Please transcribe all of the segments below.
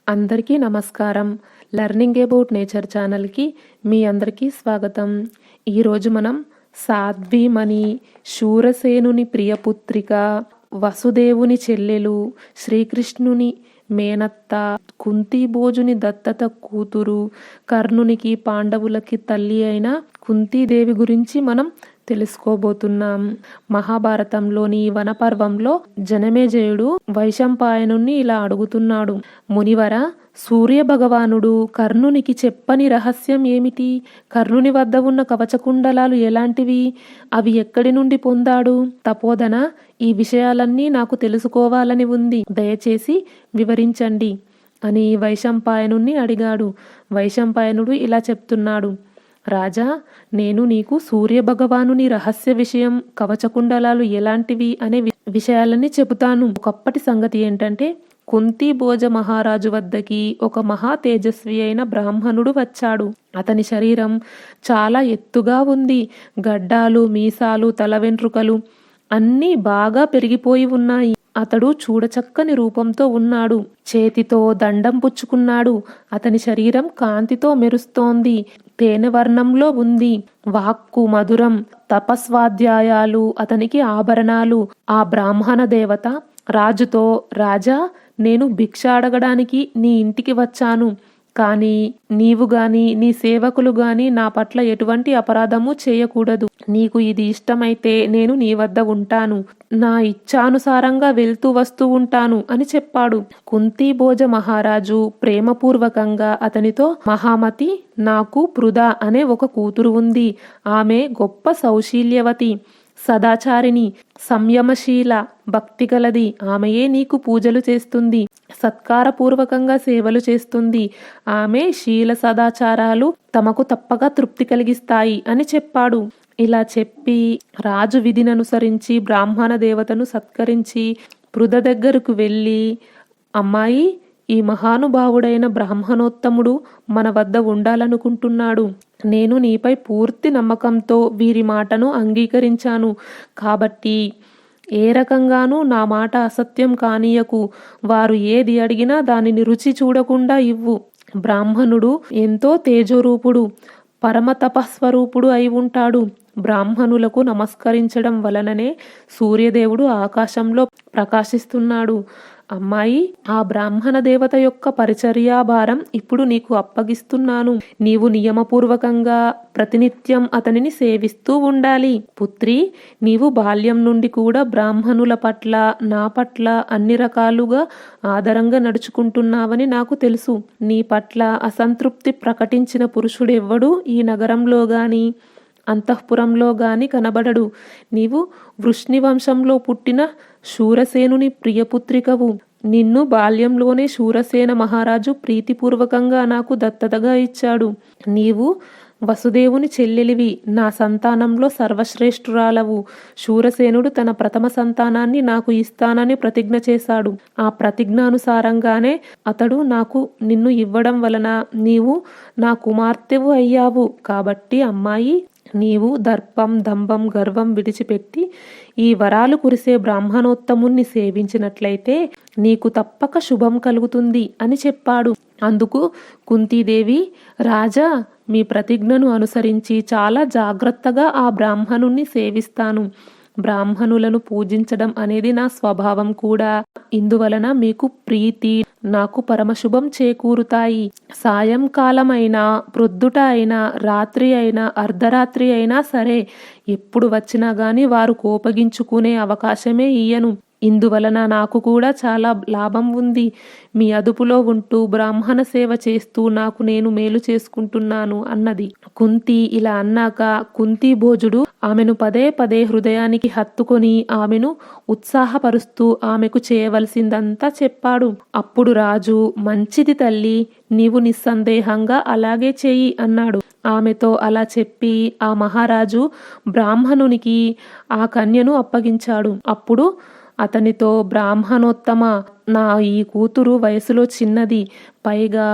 అందరికీ నమస్కారం. Learning about nature ఛానల్‌కి మీ అందరికీ స్వాగతం. ఈరోజు మనం సాధ్వీమణి, శూరసేనుని ప్రియపుత్రిక, వసుదేవుని చెల్లెలు, శ్రీకృష్ణుని మేనత్త, కుంతీభోజుని దత్తత కూతురు, కర్ణునికి పాండవులకి తల్లి అయిన కుంతీదేవి గురించి మనం తెలుసుకోబోతున్నాం. మహాభారతంలోని వనపర్వంలో జనమేజయుడు వైశంపాయనుణ్ణి ఇలా అడుగుతున్నాడు. మునివర, సూర్య భగవానుడు కర్ణునికి చెప్పని రహస్యం ఏమిటి? కర్ణుని వద్ద ఉన్న కవచకుండలాలు ఎలాంటివి? అవి ఎక్కడి నుండి పొందాడు? తపోధన, ఈ విషయాలన్నీ నాకు తెలుసుకోవాలని ఉంది, దయచేసి వివరించండి అని వైశంపాయనుణ్ణి అడిగాడు. వైశంపాయనుడు ఇలా చెప్తున్నాడు. రాజా, నేను నీకు సూర్యభగవానుని రహస్య విషయం, కవచకుండలాలు ఎలాంటివి అనే విషయాలన్నీ చెబుతాను. ఒకప్పటి సంగతి ఏంటంటే, కుంతీభోజ మహారాజు వద్దకి ఒక మహా తేజస్వి అయిన బ్రాహ్మణుడు వచ్చాడు. అతని శరీరం చాలా ఎత్తుగా ఉంది. గడ్డాలు, మీసాలు, తల వెంట్రుకలు అన్నీ బాగా పెరిగిపోయి ఉన్నాయి. అతడు చూడచక్కని రూపంతో ఉన్నాడు. చేతితో దండం పుచ్చుకున్నాడు. అతని శరీరం కాంతితో మెరుస్తోంది. తేనె వర్ణంలో ఉంది. వాక్కు మధురం. తపస్వాధ్యాయాలు అతనికి ఆభరణాలు. ఆ బ్రాహ్మణ దేవత రాజుతో, రాజా, నేను భిక్ష అడగడానికి నీ ఇంటికి వచ్చాను. కానీ నీవు గాని నీ సేవకులు గాని నా పట్ల ఎటువంటి అపరాధము చేయకూడదు. నీకు ఇది ఇష్టమైతే నేను నీ వద్ద ఉంటాను. నా ఇచ్ఛానుసారంగా వెళ్తూ వస్తూ ఉంటాను అని చెప్పాడు. కుంతీభోజ మహారాజు ప్రేమపూర్వకంగా అతనితో, మహామతి, నాకు పృథ అనే ఒక కూతురు ఉంది. ఆమె గొప్ప సౌశీల్యవతి, సదాచారిణి, సంయమశీల, భక్తిగలది. ఆమెయే నీకు పూజలు చేస్తుంది, సత్కారపూర్వకంగా సేవలు చేస్తుంది. ఆమె శీల సదాచారాలు తమకు తప్పగా తృప్తి కలిగిస్తాయి అని చెప్పాడు. ఇలా చెప్పి రాజు విధిననుసరించి బ్రాహ్మణ దేవతను సత్కరించి పృథ దగ్గరకు వెళ్ళి, అమ్మాయి, ఈ మహానుభావుడైన బ్రాహ్మణోత్తముడు మన వద్ద ఉండాలనుకుంటున్నాడు. నేను నీపై పూర్తి నమ్మకంతో వీరి మాటను అంగీకరించాను. కాబట్టి ఏ రకంగానూ నా మాట అసత్యం కానీయకు. వారు ఏది అడిగినా దానిని రుచి చూడకుండా ఇవ్వు. బ్రాహ్మణుడు ఎంతో తేజోరూపుడు, పరమ తపస్వరూపుడు అయి ఉంటాడు. బ్రాహ్మణులకు నమస్కరించడం వలననే సూర్యదేవుడు ఆకాశంలో ప్రకాశిస్తున్నాడు. అమ్మాయి, ఆ బ్రాహ్మణ దేవత యొక్క పరిచర్యాభారం ఇప్పుడు నీకు అప్పగిస్తున్నాను. నీవు నియమపూర్వకంగా ప్రతినిత్యం అతనిని సేవిస్తూ ఉండాలి. పుత్రి, నీవు బాల్యం నుండి కూడా బ్రాహ్మణుల పట్ల, నా పట్ల అన్ని రకాలుగా ఆదరంగా నడుచుకుంటున్నావని నాకు తెలుసు. నీ పట్ల అసంతృప్తి ప్రకటించిన పురుషుడెవ్వడూ ఈ నగరంలో గాని అంతఃపురంలో గాని కనబడడు. నీవు వృష్ణి వంశంలో పుట్టిన శూరసేనుని ప్రియపుత్రికవు. నిన్ను బాల్యంలోనే శూరసేన మహారాజు ప్రీతిపూర్వకంగా నాకు దత్తతగా ఇచ్చాడు. నీవు వసుదేవుని చెల్లెలివి, నా సంతానంలో సర్వశ్రేష్ఠురాలవు. శూరసేనుడు తన ప్రథమ సంతానాన్ని నాకు ఇస్తానని ప్రతిజ్ఞ చేశాడు. ఆ ప్రతిజ్ఞానుసారంగానే అతడు నాకు నిన్ను ఇవ్వడం వలన నీవు నా కుమార్తెవు అయ్యావు. కాబట్టి అమ్మాయి, నీవు దర్పం, దంభం, గర్వం విడిచిపెట్టి ఈ వరాలు కురిసే బ్రాహ్మణోత్తముణ్ణి సేవించినట్లయితే నీకు తప్పక శుభం కలుగుతుంది అని చెప్పాడు. అందుకు కుంతీదేవి, రాజా, మీ ప్రతిజ్ఞను అనుసరించి చాలా జాగ్రత్తగా ఆ బ్రాహ్మణుణ్ణి సేవిస్తాను. బ్రాహ్మణులను పూజించడం అనేది నా స్వభావం కూడా. ఇందువలన మీకు ప్రీతి, నాకు పరమశుభం చేకూరుతాయి. సాయంకాలమైనా, ప్రొద్దుట అయినా, రాత్రి అయినా, అర్ధరాత్రి అయినా సరే, ఎప్పుడు వచ్చినా గాని వారు కోపగించుకునే అవకాశమే ఇయ్యను. ఇందువలన నాకు కూడా చాలా లాభం ఉంది. మీ అదుపులో ఉంటూ బ్రాహ్మణ సేవ చేస్తూ నాకు నేను మేలు చేసుకుంటున్నాను అన్నది. కుంతి ఇలా అన్నాక కుంతీభోజుడు ఆమెను పదే పదే హృదయానికి హత్తుకొని ఆమెను ఉత్సాహపరుస్తూ ఆమెకు చేయవలసిందంతా చెప్పాడు. అప్పుడు రాజు, మంచిది తల్లి, నీవు నిస్సందేహంగా అలాగే చెయ్యి అన్నాడు. ఆమెతో అలా చెప్పి ఆ మహారాజు బ్రాహ్మణునికి ఆ కన్యను అప్పగించాడు. అప్పుడు అతనితో, బ్రాహ్మణోత్తమ, నా ఈ కూతురు వయసులో చిన్నది, పైగా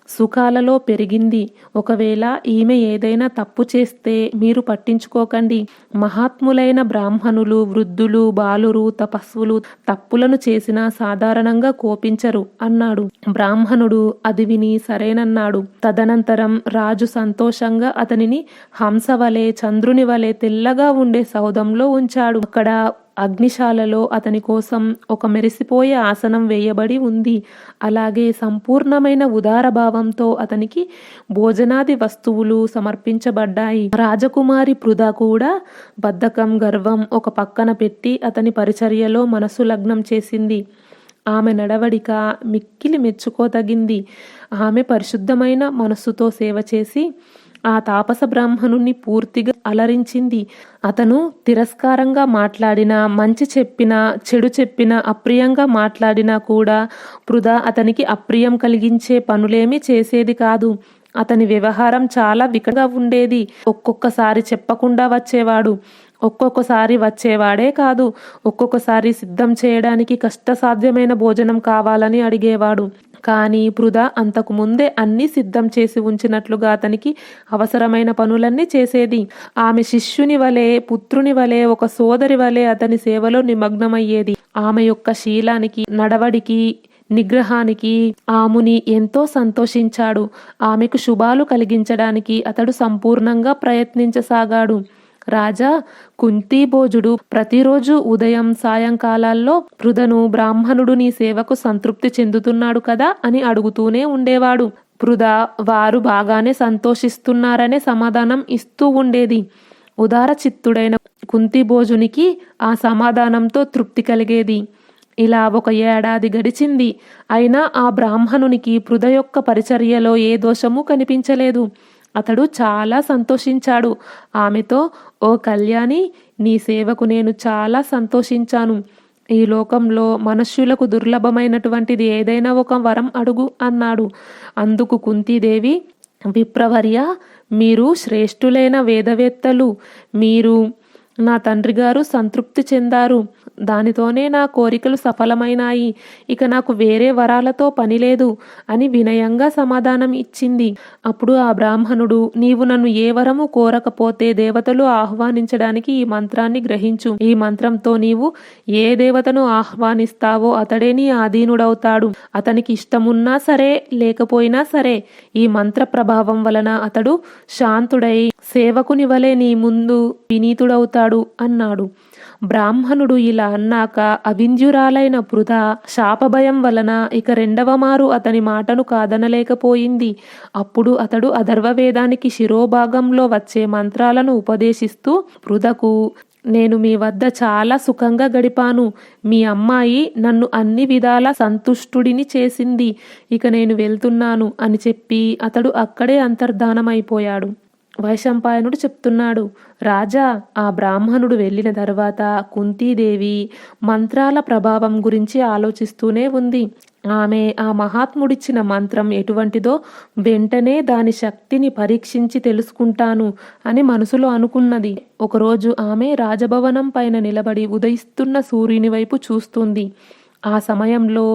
సుఖాలలో పెరిగింది. ఒకవేళ ఈమె ఏదైనా తప్పు చేస్తే మీరు పట్టించుకోకండి. మహాత్ములైన బ్రాహ్మణులు, వృద్ధులు, బాలురు, తపస్సులు తప్పులను చేసినా సాధారణంగా కోపించరు అన్నాడు. బ్రాహ్మణుడు అది విని సరేనన్నాడు. తదనంతరం రాజు సంతోషంగా అతనిని హంస వలె, చంద్రుని వలె తెల్లగా ఉండే సౌధంలో ఉంచాడు. అక్కడ అగ్నిశాలలో అతని కోసం ఒక మెరిసిపోయే ఆసనం వేయబడి ఉంది. అలాగే సంపూర్ణమైన ఉదారభావంతో అతనికి భోజనాది వస్తువులు సమర్పించబడ్డాయి. రాజకుమారి పృథ కూడా బద్ధకం, గర్వం ఒక పక్కన పెట్టి అతని పరిచర్యలో మనసు లగ్నం చేసింది. ఆమె నడవడిక మిక్కిలి మెచ్చుకోదగింది. ఆమె పరిశుద్ధమైన మనస్సుతో సేవ చేసి ఆ తాపస బ్రాహ్మణుణ్ణి పూర్తిగా అలరించింది. అతను తిరస్కారంగా మాట్లాడినా, మంచి చెప్పినా, చెడు చెప్పినా, అప్రియంగా మాట్లాడినా కూడా పృథ అతనికి అప్రియం కలిగించే పనులేమీ చేసేది కాదు. అతని వ్యవహారం చాలా వికటంగా ఉండేది. ఒక్కొక్కసారి చెప్పకుండా వచ్చేవాడు. ఒక్కొక్కసారి వచ్చేవాడే కాదు, ఒక్కొక్కసారి సిద్ధం చేయడానికి కష్టసాధ్యమైన భోజనం కావాలని అడిగేవాడు. కానీ పృథ అంతకు ముందే అన్నీ సిద్ధం చేసి ఉంచినట్లుగా అతనికి అవసరమైన పనులన్నీ చేసేది. ఆమె శిష్యుని వలె, పుత్రుని వలె, ఒక సోదరి వలె అతని సేవలో నిమగ్నమయ్యేది. ఆమె యొక్క శీలానికి, నడవడికి, నిగ్రహానికి ఆ ముని ఎంతో సంతోషించాడు. ఆమెకు శుభాలు కలిగించడానికి అతడు సంపూర్ణంగా ప్రయత్నించసాగాడు. రాజా కుంతీభోజుడు ప్రతిరోజు ఉదయం సాయంకాలాల్లో పృథను బ్రాహ్మణుడు నీ సేవకు సంతృప్తి చెందుతున్నాడు కదా అని అడుగుతూనే ఉండేవాడు. పృథ వారు బాగానే సంతోషిస్తున్నారనే సమాధానం ఇస్తూ ఉండేది. ఉదార చిత్తుడైన కుంతీభోజునికి ఆ సమాధానంతో తృప్తి కలిగేది. ఇలా 1 ఏడాది గడిచింది. అయినా ఆ బ్రాహ్మణునికి పృథ యొక్క పరిచర్యలో ఏ దోషము కనిపించలేదు. అతడు చాలా సంతోషించాడు. ఆమెతో, ఓ కళ్యాణి, నీ సేవకు నేను చాలా సంతోషించాను. ఈ లోకంలో మనుష్యులకు దుర్లభమైనటువంటిది ఏదైనా ఒక వరం అడుగు అన్నాడు. అందుకు కుంతీదేవి, విప్రవర్య, మీరు శ్రేష్ఠులైన వేదవేత్తలు. మీరు నా తండ్రి గారు సంతృప్తి చెందారు. దానితోనే నా కోరికలు సఫలమైనాయి. ఇక నాకు వేరే వరాలతో పని లేదు అని వినయంగా సమాధానం ఇచ్చింది. అప్పుడు ఆ బ్రాహ్మణుడు, నీవు నన్ను ఏ వరము కోరకపోతే దేవతలు ఆహ్వానించడానికి ఈ మంత్రాన్ని గ్రహించు. ఈ మంత్రంతో నీవు ఏ దేవతను ఆహ్వానిస్తావో అతడే నీ ఆధీనుడవుతాడు. అతనికి ఇష్టమున్నా సరే, లేకపోయినా సరే ఈ మంత్ర ప్రభావం వలన అతడు శాంతుడై సేవకుని వలె నీ ముందు వినీతుడవుతాడు అన్నాడు. బ్రాహ్మణుడు ఇలా అన్నాక అవింధ్యురాలైన పృథ శాపభయం వలన ఇక 2వ మారు అతని మాటను కాదనలేకపోయింది. అప్పుడు అతడు అథర్వవేదానికి శిరోభాగంలో వచ్చే మంత్రాలను ఉపదేశిస్తూ పృథకు, నేను మీ వద్ద చాలా సుఖంగా గడిపాను. మీ అమ్మాయి నన్ను అన్ని విధాలా సంతుష్టుడిని చేసింది. ఇక నేను వెళ్తున్నాను అని చెప్పి అతడు అక్కడే అంతర్ధానమైపోయాడు. వైశంపాయనుడు చెప్తున్నాడు, రాజా, ఆ బ్రాహ్మణుడు వెళ్ళిన తర్వాత కుంతీదేవి మంత్రాల ప్రభావం గురించి ఆలోచిస్తూనే ఉంది. ఆమె ఆ మహాత్ముడిచ్చిన మంత్రం ఎటువంటిదో వెంటనే దాని శక్తిని పరీక్షించి తెలుసుకుంటాను అని మనసులో అనుకున్నది. ఒకరోజు ఆమె రాజభవనం పైన నిలబడి ఉదయిస్తున్న సూర్యుని వైపు చూస్తుంది. ఆ సమయంలో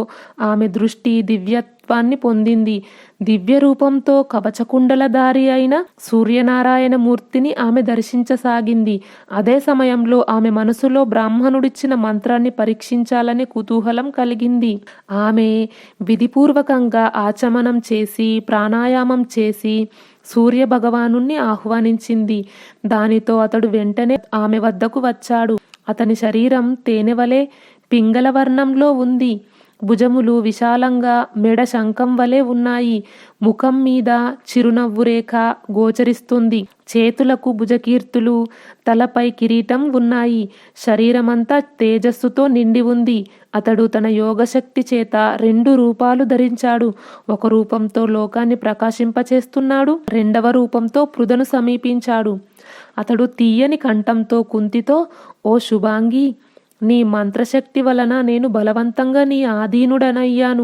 ఆమె దృష్టి దివ్యత్వాన్ని పొందింది. దివ్య రూపంతో కవచకుండలధారి అయిన సూర్యనారాయణ మూర్తిని ఆమె దర్శించసాగింది. అదే సమయంలో ఆమె మనసులో బ్రాహ్మణుడిచ్చిన మంత్రాన్ని పరీక్షించాలనే కుతూహలం కలిగింది. ఆమె విధిపూర్వకంగా ఆచమనం చేసి, ప్రాణాయామం చేసి సూర్య భగవానుణ్ణి ఆహ్వానించింది. దానితో అతడు వెంటనే ఆమె వద్దకు వచ్చాడు. అతని శరీరం తేనెవలే పింగళ వర్ణంలో ఉంది. భుజములు విశాలంగా మెడ శంఖం వలె ఉన్నాయి. ముఖం మీద చిరునవ్వు రేఖ గోచరిస్తుంది. చేతులకు భుజకీర్తులు, తలపై కిరీటం ఉన్నాయి. శరీరమంతా తేజస్సుతో నిండి ఉంది. అతడు తన యోగశక్తి చేత 2 రూపాలు ధరించాడు. ఒక రూపంతో లోకాన్ని ప్రకాశింపచేస్తున్నాడు. 2వ రూపంతో పృథను సమీపించాడు. అతడు తీయని కంఠంతో కుంతితో, ఓ శుభాంగి, నీ మంత్రశక్తి వలన నేను బలవంతంగా నీ ఆధీనుడనయ్యాను.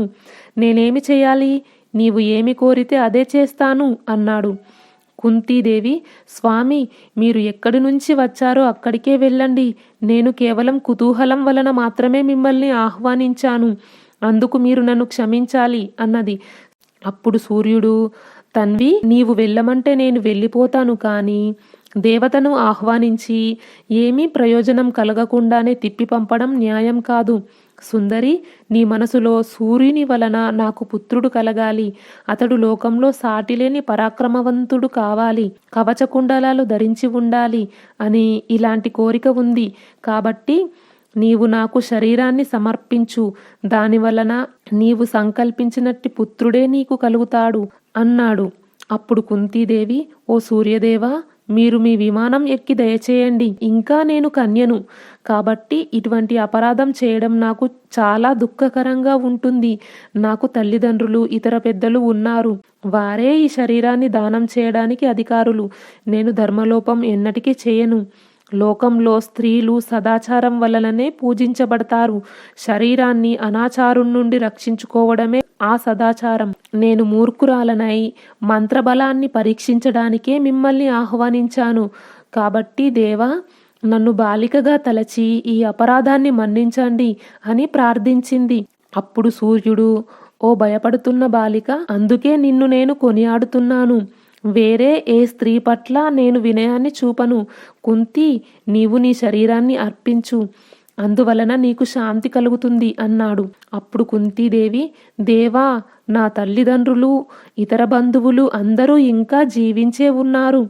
నేనేమి చేయాలి? నీవు ఏమి కోరితే అదే చేస్తాను అన్నాడు. కుంతీదేవి, స్వామి, మీరు ఎక్కడి నుంచి వచ్చారో అక్కడికే వెళ్ళండి. నేను కేవలం కుతూహలం వలన మాత్రమే మిమ్మల్ని ఆహ్వానించాను. అందుకు మీరు నన్ను క్షమించాలి అన్నది. అప్పుడు సూర్యుడు, తన్వి, నీవు వెళ్ళమంటే నేను వెళ్ళిపోతాను, కానీ దేవతను ఆహ్వానించి ఏమీ ప్రయోజనం కలగకుండానే తిప్పి పంపడం న్యాయం కాదు. సుందరి, నీ మనసులో సూర్యుని వలన నాకు పుత్రుడు కలగాలి. అతడు లోకంలో సాటిలేని పరాక్రమవంతుడు కావాలి. కవచకుండలాలు ధరించి ఉండాలి అని ఇలాంటి కోరిక ఉంది. కాబట్టి నీవు నాకు శరీరాన్ని సమర్పించు. దానివలన నీవు సంకల్పించినట్టి పుత్రుడే నీకు కలుగుతాడు అన్నాడు. అప్పుడు కుంతీదేవి, ఓ సూర్యదేవా, మీరు మీ విమానం ఎక్కి దయచేయండి. ఇంకా నేను కన్యను కాబట్టి ఇటువంటి అపరాధం చేయడం నాకు చాలా దుఃఖకరంగా ఉంటుంది. నాకు తల్లిదండ్రులు, ఇతర పెద్దలు ఉన్నారు. వారే ఈ శరీరాన్ని దానం చేయడానికి అధికారులు. నేను ధర్మలోపం ఎన్నటికీ చేయను. లోకంలో స్త్రీలు సదాచారం వలననే పూజించబడతారు. శరీరాన్ని అనాచారం నుండి రక్షించుకోవడమే ఆ సదాచారం. నేను మూర్ఖురాలనై మంత్రబలాన్ని పరీక్షించడానికే మిమ్మల్ని ఆహ్వానించాను. కాబట్టి దేవా, నన్ను బాలికగా తలచి ఈ అపరాధాన్ని మన్నించండి అని ప్రార్థించింది. అప్పుడు సూర్యుడు, ఓ భయపడుతున్న బాలిక, అందుకే నిన్ను నేను కొనియాడుతున్నాను. వేరే ఏ స్త్రీ పట్ల నేను వినయాన్ని చూపను. కుంతి, నీవు నీ శరీరాన్ని అర్పించు. అందువలన నీకు శాంతి కలుగుతుంది అన్నాడు. అప్పుడు కుంతీదేవి, దేవా, నా తల్లిదండ్రులు, ఇతర బంధువులు అందరూ ఇంకా జీవించే ఉన్నారు.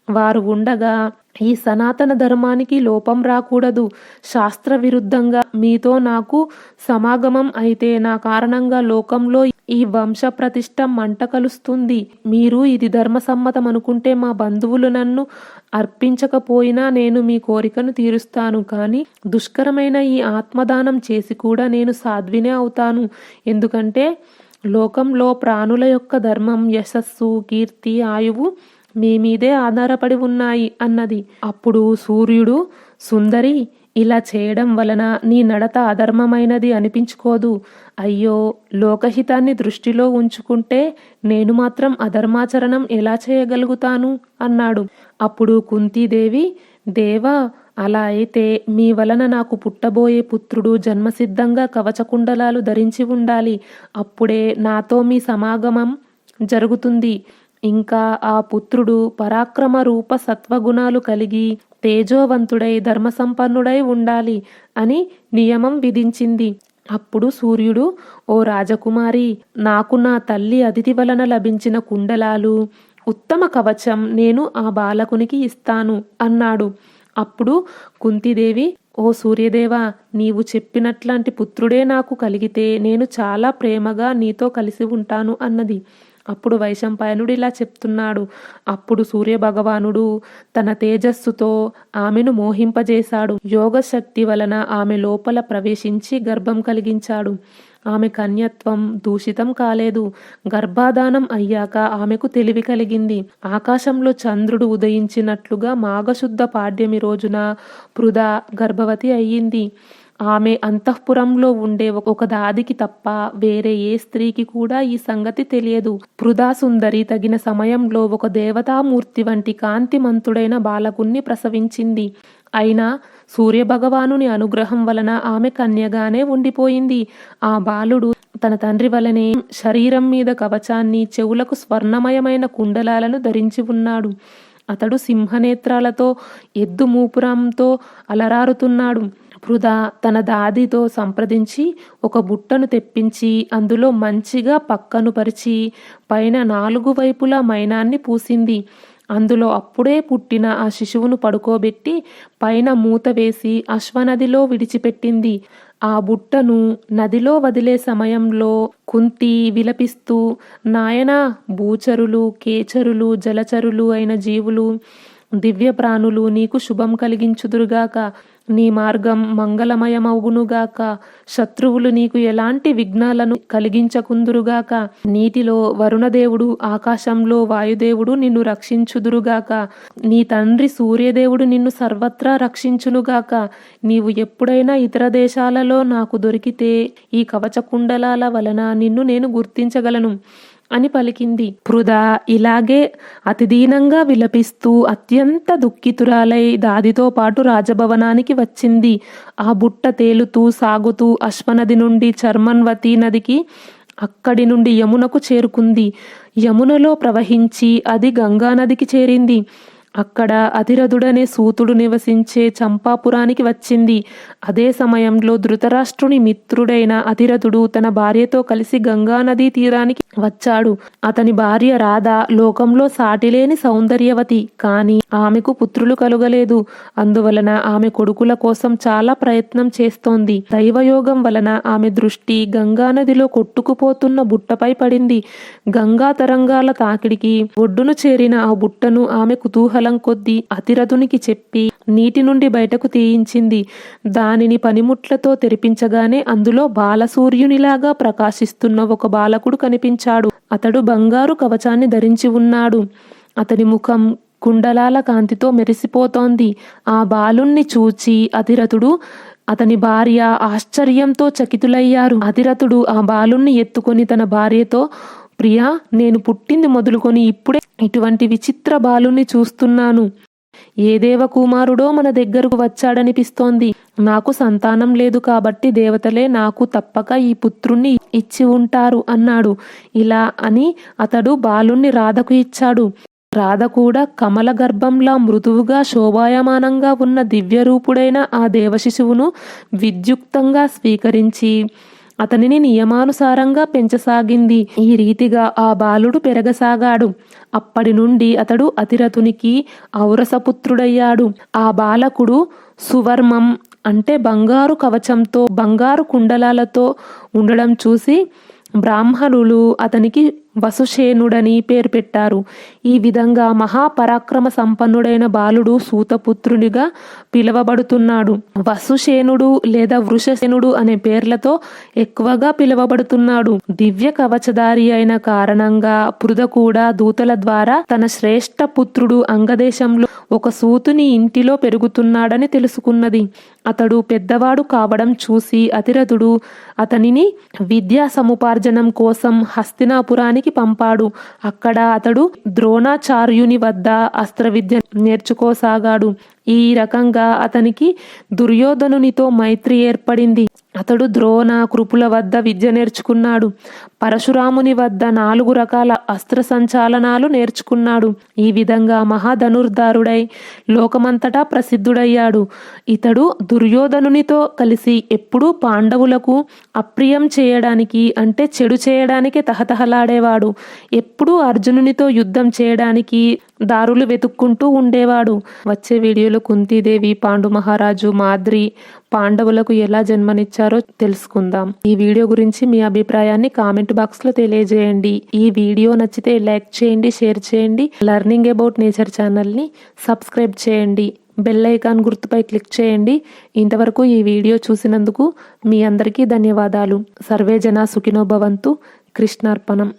వారు ఉండగా ఈ సనాతన ధర్మానికి లోపం రాకూడదు. శాస్త్ర విరుద్ధంగా మీతో నాకు సమాగమం అయితే నా కారణంగా లోకంలో ఈ వంశ ప్రతిష్ట మంట కలుస్తుంది. మీరు ఇది ధర్మసమ్మతం అనుకుంటే మా బంధువులు నన్ను అర్పించకపోయినా నేను మీ కోరికను తీరుస్తాను. కానీ దుష్కరమైన ఈ ఆత్మదానం చేసి కూడా నేను సాధ్వినే అవుతాను. ఎందుకంటే లోకంలో ప్రాణుల యొక్క ధర్మం, యశస్సు, కీర్తి, ఆయువు మీ మీదే ఆధారపడి ఉన్నాయి అన్నది. అప్పుడు సూర్యుడు, సుందరి, ఇలా చేయడం వలన నీ నడత అధర్మమైనది అనిపించుకోదు. అయ్యో, లోకహితాన్ని దృష్టిలో ఉంచుకుంటే నేను మాత్రం అధర్మాచరణం ఎలా చేయగలుగుతాను అన్నాడు. అప్పుడు కుంతీదేవి, దేవా, అలా అయితే మీ వలన నాకు పుట్టబోయే పుత్రుడు జన్మసిద్ధంగా కవచకుండలాలు ధరించి ఉండాలి. అప్పుడే నాతో మీ సమాగమం జరుగుతుంది. ఇంకా ఆ పుత్రుడు పరాక్రమ రూప సత్వగుణాలు కలిగి తేజోవంతుడై ధర్మసంపన్నుడై ఉండాలి అని నియమం విధించింది. అప్పుడు సూర్యుడు, ఓ రాజకుమారి, నాకు నా తల్లి అదితి వలన లభించిన కుండలాలు, ఉత్తమ కవచం నేను ఆ బాలకునికి ఇస్తాను అన్నాడు. అప్పుడు కుంతీదేవి, ఓ సూర్యదేవా, నీవు చెప్పినట్లాంటి పుత్రుడే నాకు కలిగితే నేను చాలా ప్రేమగా నీతో కలిసి ఉంటాను అన్నది. అప్పుడు వైశంపాయనుడు ఇలా చెప్తున్నాడు. అప్పుడు సూర్యభగవానుడు తన తేజస్సుతో ఆమెను మోహింపజేశాడు. యోగశక్తి వలన ఆమె లోపల ప్రవేశించి గర్భం కలిగించాడు. ఆమె కన్యత్వం దూషితం కాలేదు. గర్భాధానం అయ్యాక ఆమెకు తెలివి కలిగింది. ఆకాశంలో చంద్రుడు ఉదయించినట్లుగా మాఘశుద్ధ పాడ్యమి రోజున పృథ గర్భవతి అయ్యింది. ఆమె అంతఃపురంలో ఉండే ఒక దాదికి తప్ప వేరే ఏ స్త్రీకి కూడా ఈ సంగతి తెలియదు. పృథాసుందరి తగిన సమయంలో ఒక దేవతామూర్తి వంటి కాంతిమంతుడైన బాలకుణ్ణి ప్రసవించింది. అయినా సూర్యభగవానుని అనుగ్రహం వలన ఆమె కన్యగానే ఉండిపోయింది. ఆ బాలుడు తన తండ్రి వలనే శరీరం మీద కవచాన్ని, చెవులకు స్వర్ణమయమైన కుండలాలను ధరించి ఉన్నాడు. అతడు సింహనేత్రాలతో ఎద్దు మూపురంతో అలరారుతున్నాడు. పృథ తన దాదితో సంప్రదించి ఒక బుట్టను తెప్పించి అందులో మంచిగా పక్కను పరిచి పైన 4 వైపులా మైనాన్ని పూసింది. అందులో అప్పుడే పుట్టిన ఆ శిశువును పడుకోబెట్టి పైన మూత వేసి అశ్వనదిలో విడిచిపెట్టింది. ఆ బుట్టను నదిలో వదిలే సమయంలో కుంతి విలపిస్తూ, నాయనా, భూచరులు, కేచరులు, జలచరులు అయిన జీవులు, దివ్య ప్రాణులు నీకు శుభం కలిగించుదురుగాక. నీ మార్గం మంగళమయమవునుగాక. శత్రువులు నీకు ఎలాంటి విఘ్నాలను కలిగించకుందురుగాక. నీటిలో వరుణదేవుడు, ఆకాశంలో వాయుదేవుడు నిన్ను రక్షించుదురుగాక. నీ తండ్రి సూర్యదేవుడు నిన్ను సర్వత్రా రక్షించునుగాక. నీవు ఎప్పుడైనా ఇతర దేశాలలో నాకు దొరికితే ఈ కవచకుండలాల వలన నిన్ను నేను గుర్తించగలను అని పలికింది. పృథ ఇలాగే అతిదీనంగా విలపిస్తూ అత్యంత దుఃఖితురాలై దాదితో పాటు రాజభవనానికి వచ్చింది. ఆ బుట్ట తేలుతూ సాగుతూ అశ్వనది నుండి చర్మన్వతి నదికి అక్కడి నుండి యమునకు చేరుకుంది. యమునలో ప్రవహించి అది గంగానదికి చేరింది. అక్కడ అధిరథుడనే సూతుడు నివసించే చంపాపురానికి వచ్చింది. అదే సమయంలో ధృతరాష్ట్రుని మిత్రుడైన అధిరథుడు తన భార్యతో కలిసి గంగానదీ తీరానికి వచ్చాడు. అతని భార్య రాధ లోకంలో సాటిలేని సౌందర్యవతి. కానీ ఆమెకు పుత్రులు కలుగలేదు. అందువలన ఆమె కొడుకుల కోసం చాలా ప్రయత్నం చేస్తోంది. దైవయోగం వలన ఆమె దృష్టి గంగానదిలో కొట్టుకుపోతున్న బుట్టపై పడింది. గంగా తరంగాల తాకిడికి ఒడ్డును చేరిన ఆ బుట్టను ఆమె కుతూహలం కొద్దీ అతిరథునికి చెప్పి నీటి నుండి బయటకు తీయించింది. దానిని పనిముట్లతో తెరిపించగానే అందులో బాలసూర్యునిలాగా ప్రకాశిస్తున్న ఒక బాలకుడు కనిపించాడు. అతడు బంగారు కవచాన్ని ధరించి ఉన్నాడు. అతని ముఖం కుండలాల కాంతితో మెరిసిపోతోంది. ఆ బాలుణ్ణి చూచి అధిరథుడు అతని భార్య ఆశ్చర్యంతో చకితులయ్యారు. అధిరథుడు ఆ బాలుణ్ణి ఎత్తుకొని తన భార్యతో, ప్రియా, నేను పుట్టింది మొదలుకొని ఇప్పుడే ఇటువంటి విచిత్ర బాలుని చూస్తున్నాను. ఏ దేవకుమారుడో మన దగ్గరకు వచ్చాడనిపిస్తోంది. నాకు సంతానం లేదు కాబట్టి దేవతలే నాకు తప్పక ఈ పుత్రుణ్ణి ఇచ్చి ఉంటారు అన్నాడు. ఇలా అని అతడు బాలుణ్ణి రాధకు ఇచ్చాడు. రాధ కూడా కమల గర్భంలా మృదువుగా శోభాయమానంగా ఉన్న దివ్యరూపుడైన ఆ దేవశిశువును విద్యుక్తంగా స్వీకరించి అతనిని నియమానుసారంగా పెంచసాగింది. ఈ రీతిగా ఆ బాలుడు పెరగసాగాడు. అప్పటి నుండి అతడు అతిరథునికి ఔరసపుత్రుడయ్యాడు. ఆ బాలకుడు సువర్మం అంటే బంగారు కవచంతో బంగారు కుండలాలతో ఉండడం చూసి బ్రాహ్మణులు అతనికి వసుషేనుడని పేరు పెట్టారు. ఈ విధంగా మహాపరాక్రమ సంపన్నుడైన బాలుడు సూతపుత్రునిగా పిలువబడుతున్నాడు. వసుషేనుడు లేదా వృషసేనుడు అనే పేర్లతో ఎక్కువగా పిలువబడుతున్నాడు. దివ్య కవచధారి అయిన కారణంగా పృథ కూడా దూతల ద్వారా తన శ్రేష్ఠ పుత్రుడు అంగదేశంలో ఒక సూతుని ఇంటిలో పెరుగుతున్నాడని తెలుసుకున్నది. అతడు పెద్దవాడు కావడం చూసి అతిరథుడు అతనిని విద్యా సముపార్జనం కోసం హస్తినాపురానికి పంపాడు. అక్కడ అతడు ద్రోణాచార్యుని వద్ద అస్త్ర విద్య నేర్చుకోసాగాడు. ఈ రకంగా అతనికి దుర్యోధనునితో మైత్రి ఏర్పడింది. అతడు ద్రోణ, కృపుల వద్ద విద్య నేర్చుకున్నాడు. పరశురాముని వద్ద 4 రకాల అస్త్ర సంచాలనాలు నేర్చుకున్నాడు. ఈ విధంగా మహాధనుర్ధారుడై లోకమంతటా ప్రసిద్ధుడయ్యాడు. ఇతడు దుర్యోధనునితో కలిసి ఎప్పుడూ పాండవులకు అప్రియం చేయడానికి అంటే చెడు చేయడానికే తహతహలాడేవాడు. ఎప్పుడూ అర్జునునితో యుద్ధం చేయడానికి దారులు వెతుక్కుంటూ ఉండేవాడు. వచ్చే వీడియోలో కుంతీదేవి, పాండు మహారాజు, మాద్రి పాండవులకు ఎలా జన్మనిచ్చారో తెలుసుకుందాం. ఈ వీడియో గురించి మీ అభిప్రాయాన్ని కామెంట్ బాక్స్ లో తెలియజేయండి. ఈ వీడియో నచ్చితే లైక్ చేయండి, షేర్ చేయండి. లెర్నింగ్ అబౌట్ నేచర్ ఛానల్ ని సబ్స్క్రైబ్ చేయండి. బెల్ ఐకాన్ గుర్తుపై క్లిక్ చేయండి. ఇంతవరకు ఈ వీడియో చూసినందుకు మీ అందరికీ ధన్యవాదాలు. సర్వే జనా సుఖినో భవంతు. కృష్ణార్పణం.